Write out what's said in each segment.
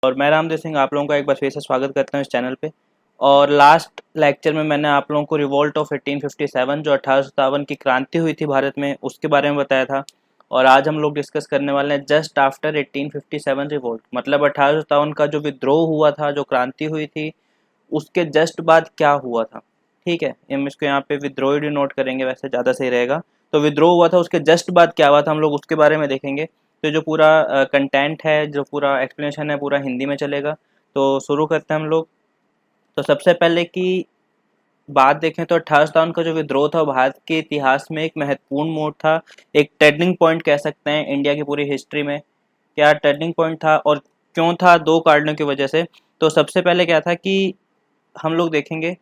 और मैं रामदेव सिंह आप लोगों का एक बार फिर से स्वागत करता हूँ इस चैनल पे। और लास्ट लेक्चर में मैंने आप लोगों को रिवोल्ट ऑफ 1857 जो 1857 की क्रांति हुई थी भारत में उसके बारे में बताया था। और आज हम लोग डिस्कस करने वाले हैं जस्ट आफ्टर 1857 रिवोल्ट, मतलब 1857 का जो विद्रोह हुआ था, जो क्रांति हुई थी, उसके जस्ट बाद क्या हुआ था। ठीक है, हम इसको यहाँ पे विद्रोह ही नोट करेंगे, वैसे ज़्यादा सही रहेगा। तो विद्रोह हुआ था, उसके जस्ट बाद क्या हुआ था, हम लोग उसके बारे में देखेंगे। तो जो पूरा कंटेंट है, जो पूरा एक्सप्लेनेशन है, पूरा हिंदी में चलेगा। तो शुरू करते हैं हम लोग। तो सबसे पहले की बात देखें तो 1857 का जो विद्रोह था वो भारत के इतिहास में एक महत्वपूर्ण मोड़ था, एक टर्निंग पॉइंट कह सकते हैं इंडिया की पूरी हिस्ट्री में। क्या टर्निंग पॉइंट था और क्यों था? दो कारणों की वजह से। तो सबसे पहले क्या था कि हम लोग देखेंगे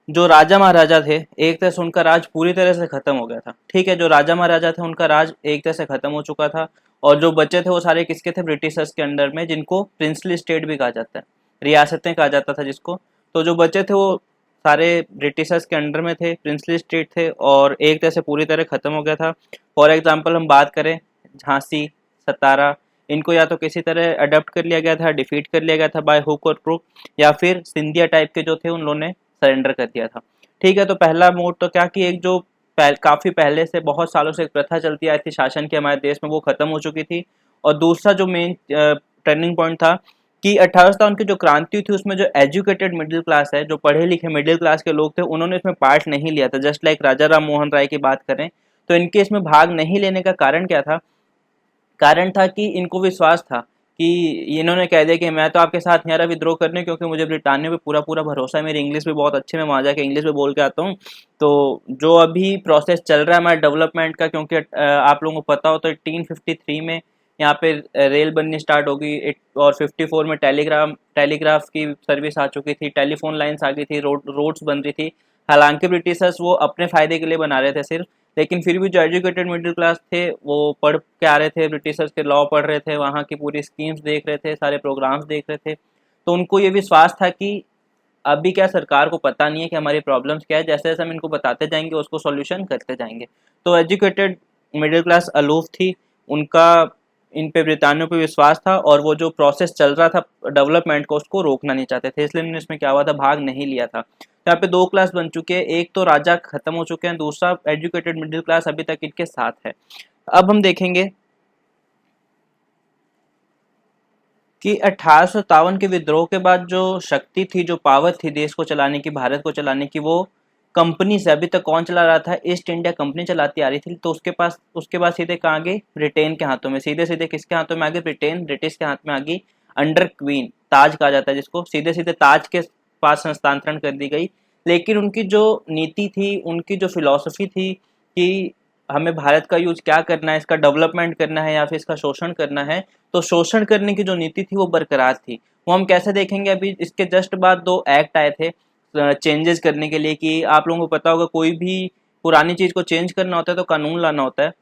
जो राजा महाराजा थे, एक तरह से उनका राज पूरी तरह से खत्म हो गया था। ठीक है, जो राजा महाराजा थे उनका राज एक तरह से खत्म हो चुका था। और जो बचे थे वो सारे किसके थे? ब्रिटिशर्स के अंडर में, जिनको प्रिंसली स्टेट भी कहा जाता है, रियासतें कहा जाता था जिसको। तो जो बचे थे वो सारे ब्रिटिशर्स के अंडर में थे, प्रिंसली स्टेट थे, और एक तरह से पूरी तरह खत्म हो गया था। फॉर एग्जाम्पल हम बात करें, झांसी, सतारा, इनको या तो किसी तरह अडॉप्ट कर लिया गया था, डिफीट कर लिया गया था बाय हुक और क्रुक, या फिर सिंधिया टाइप के जो थे उन लोगों ने सरेंडर कर दिया था। ठीक है, तो पहला मोड तो क्या कि एक जो काफ़ी पहले से, बहुत सालों से एक प्रथा चलती आई थी शासन की हमारे देश में, वो खत्म हो चुकी थी। और दूसरा जो मेन टर्निंग पॉइंट था कि 1857 की जो क्रांति थी उसमें जो एजुकेटेड मिडिल क्लास है, जो पढ़े लिखे मिडिल क्लास के लोग थे, उन्होंने इसमें पार्ट नहीं लिया था। जस्ट लाइक राजा राम मोहन राय की बात करें तो इनके इसमें भाग नहीं लेने का कारण क्या था? कारण था कि इनको विश्वास था कि इन्होंने कह दिया कि मैं तो आपके साथ नहीं आ रहा विद्रोह करने, क्योंकि मुझे ब्रिटानिया पे पूरा पूरा भरोसा है, मेरी इंग्लिश भी बहुत अच्छी, मैं वहाँ जाके इंग्लिश में बोल के आता हूँ। तो जो अभी प्रोसेस चल रहा है हमारे डेवलपमेंट का, क्योंकि आप लोगों को पता हो तो 1853 में यहाँ पे रेल बननी स्टार्ट होगी, और 54 में टेलीग्राफ की सर्विस आ चुकी थी, टेलीफोन लाइन्स आ गई थी, रोड्स बन रही थी। हालांकि ब्रिटिशर्स वो अपने फायदे के लिए बना रहे थे सिर्फ, लेकिन फिर भी जो एजुकेटेड मिडिल क्लास थे वो पढ़ के आ रहे थे, ब्रिटिशर्स के लॉ पढ़ रहे थे, वहाँ की पूरी स्कीम्स देख रहे थे, सारे प्रोग्राम्स देख रहे थे। तो उनको ये विश्वास था कि अभी क्या सरकार को पता नहीं है कि हमारी प्रॉब्लम्स क्या है, जैसे जैसे हम इनको बताते जाएंगे उसको सॉल्यूशन करते जाएंगे। तो एजुकेटेड मिडिल क्लास अलूफ थी, उनका इन पे ब्रिटानियों पे विश्वास था, और वो जो प्रोसेस चल रहा था डेवलपमेंट को उसको रोकना नहीं चाहते थे, इसलिए उन्होंने इसमें क्या हुआ था, भाग नहीं लिया था। तो यहाँ पे दो क्लास बन चुके हैं, एक तो राजा खत्म हो चुके हैं, दूसरा एजुकेटेड मिडिल क्लास अभी तक इनके साथ है। अब हम देखेंगे कि 1857 के विद्रोह के बाद जो शक्ति थी, जो पावर थी देश को चलाने की, भारत को चलाने की, वो कंपनी से अभी तक कौन चला रहा था? ईस्ट इंडिया कंपनी चलाती आ रही थी। तो उसके बाद सीधे कहाँ गई? ब्रिटेन के हाथों में, सीधे सीधे किसके हाथों में आ गई? ब्रिटिश के हाथ में आ गई, अंडर क्वीन, ताज कहा जाता है जिसको, सीधे सीधे ताज के पास हस्तांतरण कर दी गई। लेकिन उनकी जो नीति थी, उनकी जो फिलॉसफी थी कि हमें भारत का यूज क्या करना है, इसका डेवलपमेंट करना है या फिर इसका शोषण करना है, तो शोषण करने की जो नीति थी वो बरकरार थी। वो हम कैसे देखेंगे? अभी इसके जस्ट बाद दो एक्ट आए थे चेंजेस करने के लिए, कि आप लोगों को पता होगा कोई भी पुरानी चीज़ को चेंज करना होता है तो कानून लाना होता है।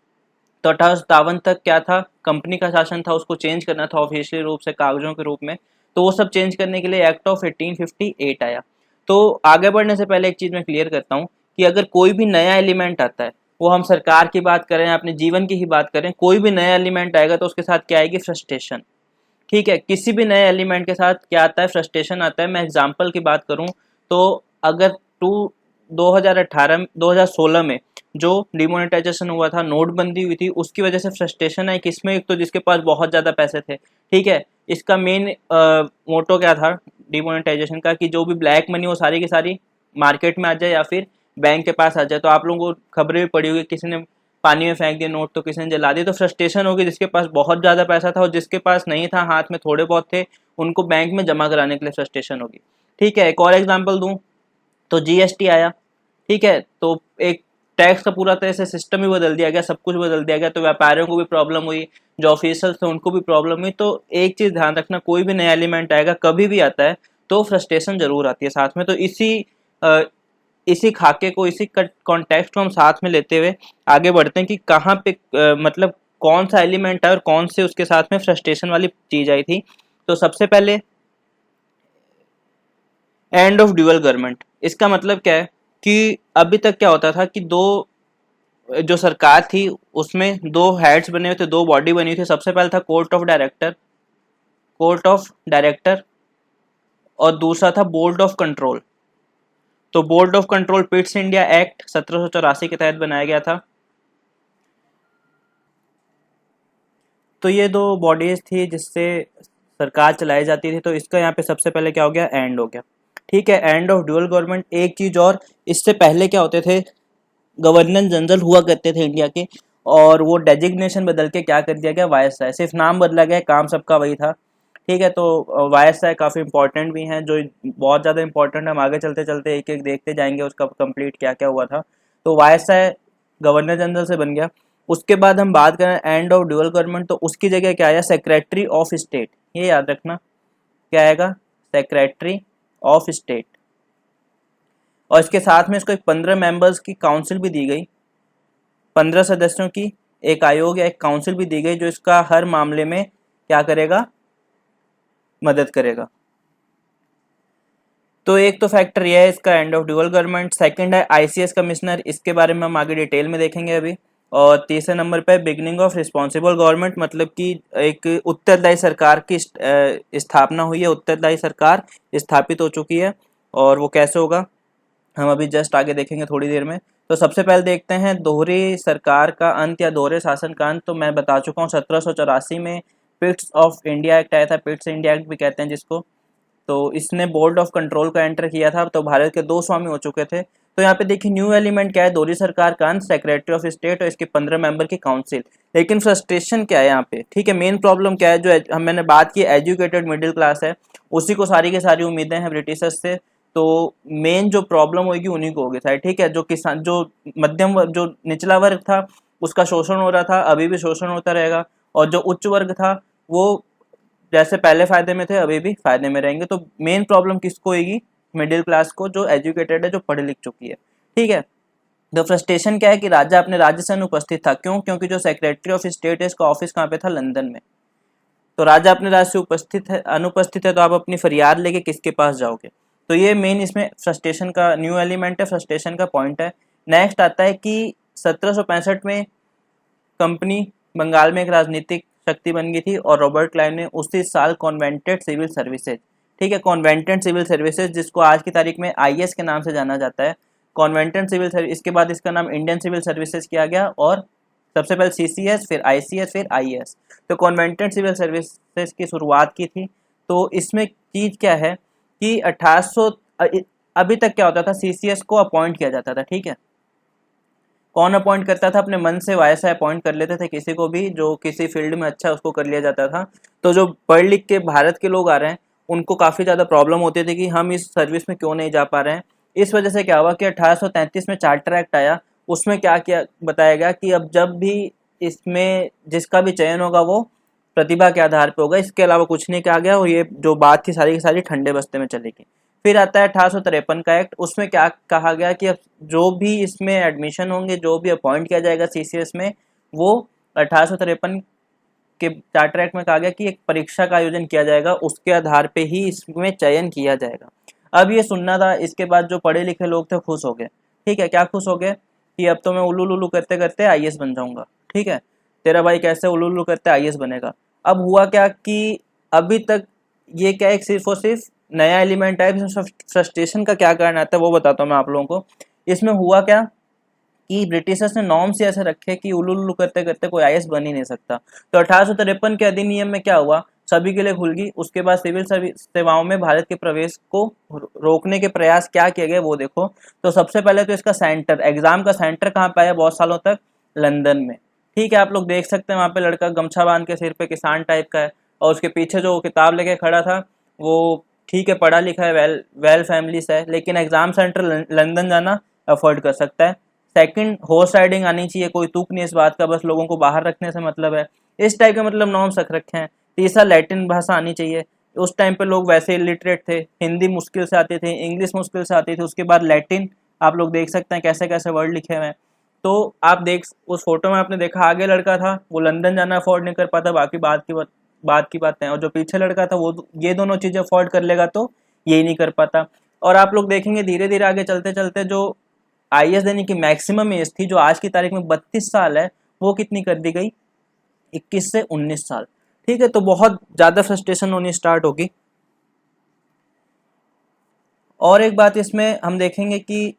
तो 1857 तक क्या था? कंपनी का शासन था, उसको चेंज करना था ऑफिशियल रूप से, कागजों के रूप में। तो वो सब चेंज करने के लिए एक्ट ऑफ 1858 आया। तो आगे बढ़ने से पहले एक चीज़ मैं क्लियर करता हूँ कि अगर कोई भी नया एलिमेंट आता है, वो हम सरकार की बात करें या अपने जीवन की ही बात करें, कोई भी नया एलिमेंट आएगा तो उसके साथ क्या आएगी? फ्रस्ट्रेशन। ठीक है, किसी भी नए एलिमेंट के साथ क्या आता है? फ्रस्ट्रेशन आता है। मैं एग्जांपल की बात करूं तो अगर टू 2016 में जो डिमोनेटाइजेशन हुआ था, नोटबंदी हुई थी, उसकी वजह से फ्रस्ट्रेशन है किसमें? एक तो जिसके पास बहुत ज़्यादा पैसे थे। ठीक है, इसका मेन मोटो क्या था डिमोनेटाइजेशन का? कि जो भी ब्लैक मनी वो सारी की सारी मार्केट में आ जाए या फिर बैंक के पास आ जाए। तो आप लोगों को खबरें भी पड़ी होगी, किसी ने पानी में फेंक दिए नोट, तो किसी ने जला दिए। तो फ्रस्ट्रेशन होगी, जिसके पास बहुत ज़्यादा पैसा था और जिसके पास नहीं था, हाथ में थोड़े बहुत थे, उनको बैंक में जमा कराने के लिए फ्रस्ट्रेशन होगी। ठीक है, एक और एग्जांपल दूं तो जीएसटी आया। ठीक है, तो एक टैक्स का पूरा तरह से सिस्टम ही बदल दिया गया, सब कुछ बदल दिया गया। तो व्यापारियों को भी प्रॉब्लम हुई, जो ऑफिसर्स थे उनको भी प्रॉब्लम हुई। तो एक चीज़ ध्यान रखना, कोई भी नया एलिमेंट आएगा, कभी भी आता है, तो फ्रस्ट्रेशन जरूर आती है साथ में। तो इसी खाके को, इसी कॉन्टेक्स्ट को हम साथ में लेते हुए आगे बढ़ते हैं कि कहाँ पे मतलब कौन सा एलिमेंट है और कौन से उसके साथ में फ्रस्ट्रेशन वाली चीज आई थी। तो सबसे पहले एंड ऑफ ड्यूअल गवर्नमेंट। इसका मतलब क्या है कि अभी तक क्या होता था कि दो जो सरकार थी उसमें दो हेड्स बने हुए थे, दो बॉडी बनी हुई थी। सबसे पहले था court of director, court of director और दूसरा था बोर्ड ऑफ कंट्रोल। तो board of control Pitt's India act 1784 के तहत बनाया गया था। तो ये दो बॉडीज थी जिससे सरकार चलाई जाती थी। तो इसका यहाँ पे सबसे पहले क्या हो गया, एंड हो गया। ठीक है, एंड ऑफ ड्यूअल गवर्नमेंट। एक चीज और, इससे पहले क्या होते थे, गवर्नर जनरल हुआ करते थे इंडिया के, और वो डेजिग्नेशन बदल के क्या कर दिया गया, वायसराय। सिर्फ नाम बदला गया, काम सबका वही था। ठीक है, तो वायसराय काफ़ी इंपॉर्टेंट भी हैं, जो बहुत ज़्यादा इंपॉर्टेंट है। हम आगे चलते चलते एक एक देखते जाएंगे उसका कंप्लीट क्या क्या हुआ था। तो वायसराय गवर्नर जनरल से बन गया। उसके बाद हम बात करें एंड ऑफ ड्यूअल गवर्नमेंट, तो उसकी जगह क्या आया, सेक्रेटरी ऑफ स्टेट। ये याद रखना क्या आएगा, सेक्रेटरी ऑफ स्टेट। और इसके साथ में इसको एक 15 मेंबर्स की काउंसिल भी दी गई, 15 सदस्यों की एक आयोग या एक काउंसिल भी दी गई, जो इसका हर मामले में क्या करेगा, मदद करेगा। तो एक तो फैक्टर यह है इसका, end of dual government. Second है आईसीएस कमिश्नर, इसके बारे में हम आगे डिटेल में देखेंगे अभी। और तीसरे नंबर पे बिगनिंग ऑफ रिस्पॉन्सिबल गवर्नमेंट, मतलब कि एक उत्तरदायी सरकार की स्थापना हुई है, उत्तरदायी सरकार स्थापित हो चुकी है। और वो कैसे होगा हम अभी जस्ट आगे देखेंगे थोड़ी देर में। तो सबसे पहले देखते हैं दोहरी सरकार का अंत या दोहरे शासन का अंत। तो मैं बता चुका हूँ 1784 में पिट्स ऑफ इंडिया एक्ट आया था, पिट्स इंडिया एक्ट भी कहते हैं जिसको। तो इसने बोर्ड ऑफ कंट्रोल का एंटर किया था। तो भारत के 2 स्वामी हो चुके थे। तो यहाँ पे देखिए न्यू एलिमेंट क्या है, दोहरी सरकार का अंत, सेक्रेटरी ऑफ स्टेट और इसके 15 मेंबर की काउंसिल। लेकिन फ्रस्ट्रेशन क्या है यहाँ पे, ठीक है, मेन प्रॉब्लम क्या है, जो मैंने बात की एजुकेटेड मिडिल क्लास है, उसी को सारी की सारी उम्मीदें हैं ब्रिटिशर्स से। तो मेन जो प्रॉब्लम होगी उन्हीं को होगी शायद। ठीक है, जो किसान, जो मध्यम वर्ग, जो निचला वर्ग था उसका शोषण हो रहा था, अभी भी शोषण होता रहेगा। और जो उच्च वर्ग था वो जैसे पहले फायदे में थे अभी भी फायदे में रहेंगे। तो मेन प्रॉब्लम किसको होगी, मिडिल क्लास को, जो एजुकेटेड है, जो पढ़ लिख चुकी है। ठीक है, तो फ्रस्ट्रेशन क्या है कि राजा अपने राज्य से अनुपस्थित था। क्यों, क्योंकि जो सेक्रेटरी ऑफ स्टेट है इसका ऑफिस कहाँ पे था, लंदन में। तो राजा अपने राज्य से उपस्थित है, अनुपस्थित है, तो आप अपनी फरियाद लेके किसके पास जाओगे। तो ये मेन इसमें फ्रस्ट्रेशन का न्यू एलिमेंट है, फ्रस्ट्रेशन का पॉइंट है। नेक्स्ट आता है कि 1765 में कंपनी बंगाल में एक राजनीतिक शक्ति बन गई थी, और रॉबर्ट क्लाइव ने उसी साल कॉन्वेंटेड सिविल सर्विसेज, ठीक है, कॉन्वेंटेड सिविल सर्विसेज, जिसको आज की तारीख में आईएएस के नाम से जाना जाता है, कॉन्वेंटेड सिविल सर्विस। इसके बाद इसका नाम इंडियन सिविल सर्विसेज किया गया, और सबसे पहले सीसीएस, फिर आईसीएस, फिर आईएएस। तो कॉन्वेंटेड सिविल सर्विसेज की शुरुआत की थी। तो इसमें चीज क्या है कि 1800, अभी तक क्या होता था, सीसीएस को अपॉइंट किया जाता था। ठीक है, कौन अपॉइंट करता था, अपने मन से वायसराय अपॉइंट कर लेते थे किसी को भी, जो किसी फील्ड में अच्छा है उसको कर लिया जाता था। तो जो पढ़ लिख के भारत के लोग आ रहे हैं उनको काफ़ी ज़्यादा प्रॉब्लम होती थी कि हम इस सर्विस में क्यों नहीं जा पा रहे हैं। इस वजह से क्या हुआ कि 1833 में चार्टर एक्ट आया। उसमें क्या किया बताया गया कि अब जब भी इसमें जिसका भी चयन होगा वो प्रतिभा के आधार पर होगा, इसके अलावा कुछ नहीं कहा गया। और ये जो बात थी सारी की सारी ठंडे बस्ते में चलेगी। फिर आता है 1853 का एक्ट। उसमें क्या कहा गया कि अब जो भी इसमें एडमिशन होंगे, जो भी अपॉइंट किया जाएगा सीसीएस में, वो 1853 के चार्टर एक्ट में कहा गया कि एक परीक्षा का आयोजन किया जाएगा, उसके आधार पे ही इसमें चयन किया जाएगा। अब ये सुनना था। इसके बाद जो पढ़े लिखे लोग थे खुश हो गए। ठीक है, क्या खुश हो गए कि अब तो मैं उल्लू लुल्लू करते करते आईएएस बन जाऊंगा। ठीक है, तेरा भाई कैसे उल्लू लुल्लू करते आईएएस बनेगा। अब हुआ क्या कि अभी तक ये क्या एक सिर्फ और सिर्फ नया एलिमेंट है। इसमें फ्रस्ट्रेशन का क्या कारण आता है वो बताता हूँ मैं आप लोगों को। इसमें हुआ क्या कि ब्रिटिशर्स ने नॉर्म्स ऐसे रखे कि उल्लू उल्लू करते करते कोई आईएएस बन ही नहीं सकता। तो 1853 के अधिनियम में क्या हुआ, सभी के लिए खुल गई। उसके बाद सिविल सर्विस सेवाओं में भारत के प्रवेश को रोकने के प्रयास क्या किए गए वो देखो। तो सबसे पहले तो इसका सेंटर, एग्जाम का सेंटर कहाँ पे आया बहुत सालों तक, लंदन में। ठीक है, आप लोग देख सकते हैं वहाँ पे लड़का गमछा बांध के सिर पे किसान टाइप का है, और उसके पीछे जो किताब लेके खड़ा था वो ठीक है पढ़ा लिखा है, वेल फैमिली से है, लेकिन एग्जाम सेंटर लंदन जाना अफोर्ड कर सकता है। सेकंड, हॉर्स राइडिंग आनी चाहिए, कोई तुक नहीं इस बात का, बस लोगों को बाहर रखने से मतलब है, इस टाइप के मतलब नॉर्म्स रख रखे हैं। तीसरा, लैटिन भाषा आनी चाहिए। उस टाइम पे लोग वैसे इलिटरेट थे, हिंदी मुश्किल से आती थी, इंग्लिश मुश्किल से आती थी, उसके बाद लैटिन, आप लोग देख सकते हैं कैसे कैसे वर्ड लिखे हुए हैं। तो आप देख उस फोटो में आपने देखा आगे लड़का था वो लंदन जाना अफोर्ड नहीं कर पाता, बाकी बात की बातें, और जो पीछे लड़का था वो ये दोनों चीजें अफोर्ड कर लेगा तो ये नहीं कर पाता। और आप लोग देखेंगे धीरे धीरे आगे चलते चलते जो आईएएस देने की मैक्सिमम एज थी, जो आज की तारीख में 32 साल है, वो कितनी कर दी गई, 21 से 19 साल। ठीक है, तो बहुत ज़्यादा फ्रस्ट्रेशन होनी स्टार्ट होगी। और एक बात इसमें हम देखेंगे कि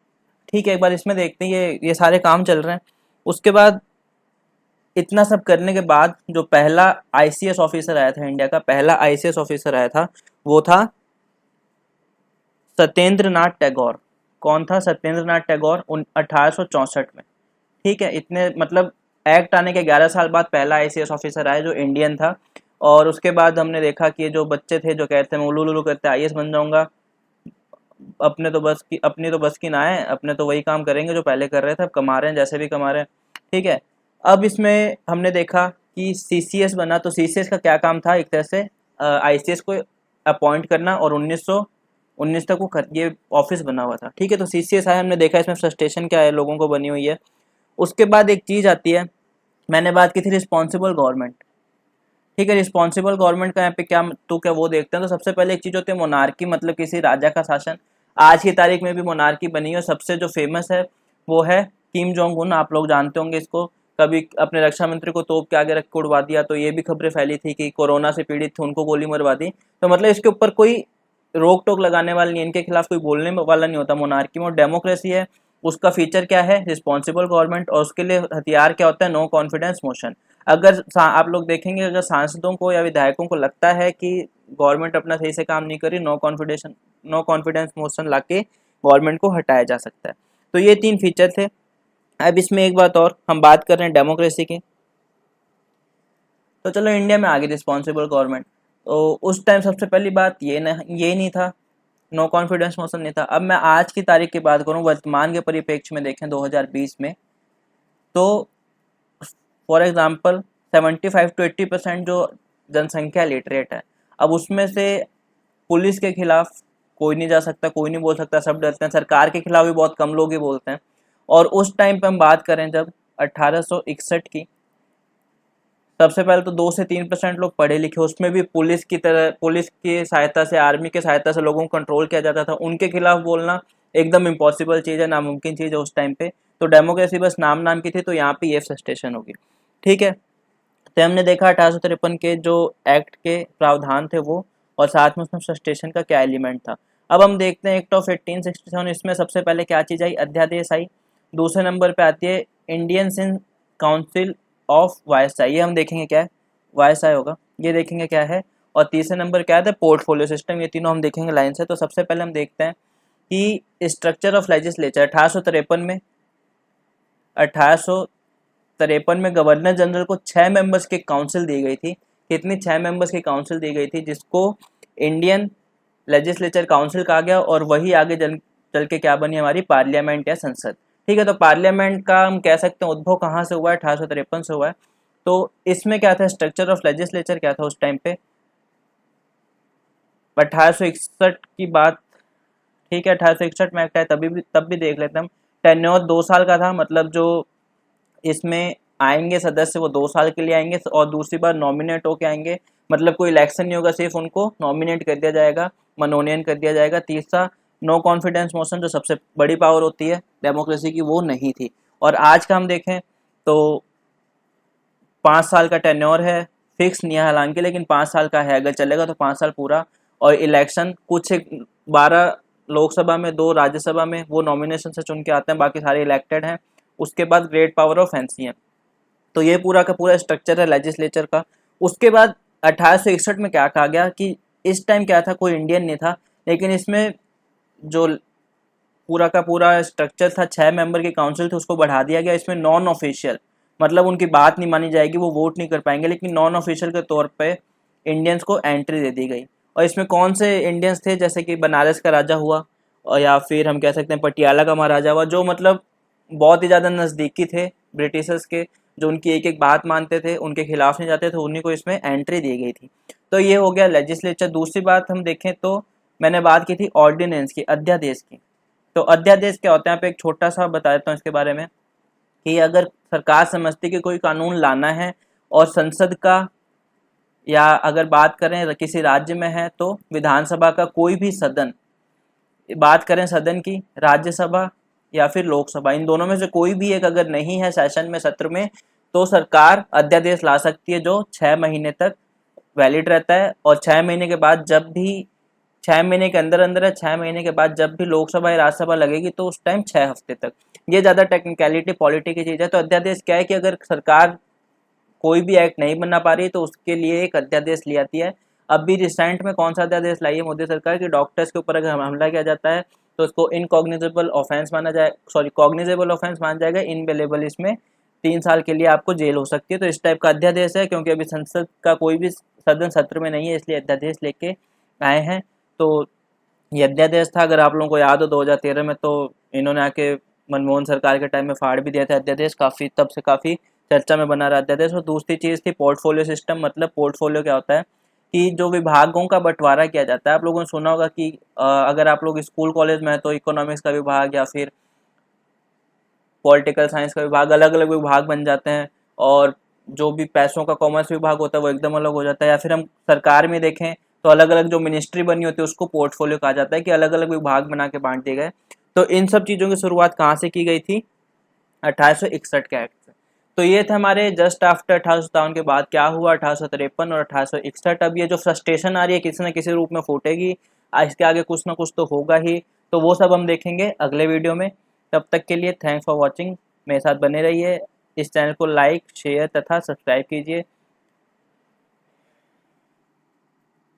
ठीक है, एक बार इसमें देखते हैं ये सारे काम चल रहे हैं, उसके बाद इतना सब करने के बाद जो पहला आईसीएस ऑफिसर आया था, इंडिया का पहला आईसीएस ऑफिसर आया था, वो था सत्येंद्र नाथ टैगोर। कौन था? सत्येंद्र नाथ टैगोर 1864 में। ठीक है, इतने मतलब एक्ट आने के 11 साल बाद पहला आईसीएस ऑफिसर आया जो इंडियन था। और उसके बाद हमने देखा कि ये जो बच्चे थे जो कहते हैं मैं उलू उलू करते आईएएस बन जाऊंगा, अपनी तो बस की ना है, अपने तो वही काम करेंगे जो पहले कर रहे थे, अब कमा रहे हैं जैसे भी कमा रहे हैं। ठीक है, अब इसमें हमने देखा कि सीसीएस बना, तो सीसीएस का क्या काम था? एक तरह से आईसीएस को अपॉइंट करना, और 1919 तक वो ये ऑफिस बना हुआ था। ठीक है, तो सीसीएस आया, हमने देखा इसमें फ्रस्ट्रेशन क्या है लोगों को बनी हुई है। उसके बाद एक चीज़ आती है, मैंने बात की थी रिस्पॉन्सिबल गवर्नमेंट। ठीक है, रिस्पॉन्सिबल गवर्नमेंट का यहाँ पे क्या तो क्या वो देखते हैं, तो सबसे पहले एक चीज़ होती है मोनार्की, मतलब किसी राजा का शासन। आज की तारीख में भी मोनार्की बनी है, सबसे जो फेमस है वो है किम जोंग उन। आप लोग जानते होंगे इसको, कभी अपने रक्षा मंत्री को तोप के आगे रख के उड़वा दिया, तो ये भी खबरें फैली थी कि कोरोना से पीड़ित थे उनको गोली मरवा दी। तो मतलब इसके ऊपर कोई रोक टोक लगाने वाला नहीं, इनके खिलाफ कोई बोलने वाला नहीं होता मोनार्की में। और डेमोक्रेसी है, उसका फीचर क्या है? Responsible government. और उसके लिए हथियार क्या होता है? No confidence motion. अगर आप लोग देखेंगे, अगर सांसदों को या विधायकों को लगता है कि गवर्नमेंट अपना सही से काम नहीं करी, नो कॉन्फिडेंस मोशन लाके गवर्नमेंट को हटाया जा सकता है। तो ये 3 फीचर थे। अब इसमें एक बात और, हम बात कर रहे हैं डेमोक्रेसी की, तो चलो इंडिया में आ गई रिस्पॉन्सिबल गवर्नमेंट। तो उस टाइम सबसे पहली बात ये नहीं था, नो कॉन्फिडेंस मोशन नहीं था। अब मैं आज की तारीख की बात करूं, वर्तमान के परिप्रेक्ष्य में देखें 2020 में, तो फॉर एग्जांपल 75 to 80% जो जनसंख्या लिटरेट है। अब उसमें से पुलिस के खिलाफ कोई नहीं जा सकता, कोई नहीं बोल सकता, सब डरते हैं। सरकार के खिलाफ भी बहुत कम लोग ही बोलते हैं। और उस टाइम पे हम बात करें जब 1861 की, सबसे पहले तो 2 से 3% लोग पढ़े लिखे, उसमें भी पुलिस की सहायता से, आर्मी की सहायता से लोगों को कंट्रोल किया जाता था। उनके खिलाफ बोलना एकदम इम्पॉसिबल चीज़ है, नामुमकिन चीज़ है उस टाइम पे। तो डेमोक्रेसी बस नाम नाम की थी, तो यहाँ पे ये फ्रस्ट्रेशन होगी। ठीक है, तो हमने देखा 1853 के जो एक्ट के प्रावधान थे वो, और साथ में उसमें फ्रस्ट्रेशन का क्या एलिमेंट था। अब हम देखते हैं एक्ट ऑफ 1867, इसमें सबसे पहले क्या चीज़ आई? अध्यादेश आई। दूसरे नंबर पे आती है Indian Singh council of viceroy, ये हम देखेंगे क्या है, वायसराय होगा, ये देखेंगे क्या है। और तीसरे नंबर क्या है? Portfolio system. ये तीनों हम देखेंगे लाइन से। तो सबसे पहले हम देखते हैं कि स्ट्रक्चर ऑफ लेजिस्लेचर 1853 में गवर्नर जनरल को 6 मेंबर्स की काउंसिल दी गई थी। कितनी? 6 मेंबर्स की काउंसिल दी गई थी, जिसको इंडियन लेजिस्लेचर काउंसिल कहा गया। और वही आगे चल के क्या बनी? हमारी पार्लियामेंट या संसद। ठीक है, तो पार्लियामेंट का हम कह सकते हैं उद्भव कहाँ से हुआ है? 1853 से हुआ है। तो इसमें क्या था? स्ट्रक्चर ऑफ लेजिस्लेचर क्या था उस टाइम पे? 1861 की बात। ठीक है, 1861 में एक्ट आया, तब भी देख लेते हैं हम। टेन्योर 2 साल का था, मतलब जो इसमें आएंगे सदस्य वो 2 साल के लिए आएंगे, और दूसरी बार नॉमिनेट होके आएंगे, मतलब कोई इलेक्शन नहीं होगा, सिर्फ उनको नॉमिनेट कर दिया जाएगा, मनोनयन कर दिया जाएगा। तीसरा, नो कॉन्फिडेंस मोशन, जो सबसे बड़ी पावर होती है डेमोक्रेसी की, वो नहीं थी। और आज का हम देखें तो 5 साल का टेन्योर है, फिक्स नहीं है हालांकि, लेकिन 5 साल का है, अगर चलेगा तो 5 साल पूरा। और इलेक्शन कुछ 12 लोकसभा में, 2 राज्यसभा में, वो नॉमिनेशन से चुन के आते हैं, बाकी सारे इलेक्टेड हैं। उसके बाद ग्रेट पावर ऑफ एनसीएम। तो ये पूरा का पूरा स्ट्रक्चर है लेजिस्लेचर का। उसके बाद 1861 में क्या कहा गया कि इस टाइम क्या था, कोई इंडियन नहीं था, लेकिन इसमें जो पूरा का पूरा स्ट्रक्चर था, 6 मेंबर की काउंसिल थी, उसको बढ़ा दिया गया। इसमें नॉन ऑफिशियल, मतलब उनकी बात नहीं मानी जाएगी, वो वोट नहीं कर पाएंगे, लेकिन नॉन ऑफिशियल के तौर पे इंडियंस को एंट्री दे दी गई। और इसमें कौन से इंडियंस थे? जैसे कि बनारस का राजा हुआ, और या फिर हम कह सकते हैं पटियाला का महाराजा हुआ, जो मतलब बहुत ही ज़्यादा नज़दीकी थे ब्रिटिशर्स के, जो उनकी एक एक बात मानते थे, उनके खिलाफ नहीं जाते थे, उन्हीं को इसमें एंट्री दी गई थी। तो ये हो गया लेजिस्लेचर। दूसरी बात हम देखें तो मैंने बात की थी ऑर्डिनेंस की, अध्यादेश की। तो अध्यादेश क्या होता है? यहाँ पे एक छोटा सा बता देता हूँ इसके बारे में, कि अगर सरकार समझती कि कोई कानून लाना है, और संसद का, या अगर बात करें किसी राज्य में है तो विधानसभा का कोई भी सदन, बात करें सदन की, राज्यसभा या फिर लोकसभा, इन दोनों में से कोई भी एक अगर नहीं है सेशन में, सत्र में, तो सरकार अध्यादेश ला सकती है जो 6 महीने तक वैलिड रहता है, और 6 महीने के बाद जब भी 6 महीने के अंदर अंदर है, 6 महीने के बाद जब भी लोकसभा या राज्यसभा लगेगी तो उस टाइम 6 हफ्ते तक। ये ज़्यादा टेक्निकलिटी पॉलिटी की चीज़ है। तो अध्यादेश क्या है कि अगर सरकार कोई भी एक्ट नहीं बना पा रही तो उसके लिए एक अध्यादेश ले आती है। अब भी रिसेंट में कौन सा अध्यादेश लाई है मोदी सरकार कि डॉक्टर्स के ऊपर अगर हमला किया जाता है तो उसको इनकॉग्निजेबल ऑफेंस माना जाए, सॉरी कॉग्निजेबल ऑफेंस माना जाएगा, इनवेलेबल इसमें 3 साल के लिए आपको जेल हो सकती है। तो इस टाइप का अध्यादेश है, क्योंकि अभी संसद का कोई भी सदन सत्र में नहीं है, इसलिए अध्यादेश लेके आए हैं। तो ये अध्यादेश था, अगर आप लोगों को याद हो 2013 में तो इन्होंने आके मनमोहन सरकार के टाइम में फाड़ भी दिया था अध्यादेश, काफ़ी तब से काफ़ी चर्चा में बना रहा अध्यादेश। और दूसरी चीज़ थी पोर्टफोलियो सिस्टम। मतलब पोर्टफोलियो क्या होता है कि जो विभागों का बंटवारा किया जाता है, आप लोगों ने सुना होगा कि अगर आप लोग स्कूल कॉलेज में है तो इकोनॉमिक्स का विभाग या फिर पॉलिटिकल साइंस का विभाग, अलग अलग विभाग बन जाते हैं, और जो भी पैसों का कॉमर्स विभाग होता है वो एकदम अलग हो जाता है। या फिर हम सरकार में देखें तो अलग अलग जो मिनिस्ट्री बनी होती है उसको पोर्टफोलियो कहा जाता है, कि अलग अलग विभाग बना के बांट दिए गए। तो इन सब चीज़ों की शुरुआत कहाँ से की गई थी? 1861 के एक्ट से। तो ये थे हमारे जस्ट आफ्टर 1857 के बाद क्या हुआ 1853 और 1861। अब ये जो फ्रस्ट्रेशन आ रही है किसी न किसी रूप में फूटेगी, इसके आगे कुछ ना कुछ तो होगा ही। तो वो सब हम देखेंगे अगले वीडियो में। तब तक के लिए थैंक्स फॉर वॉचिंग, मेरे साथ बने रहिए। इस चैनल को लाइक शेयर तथा सब्सक्राइब कीजिए।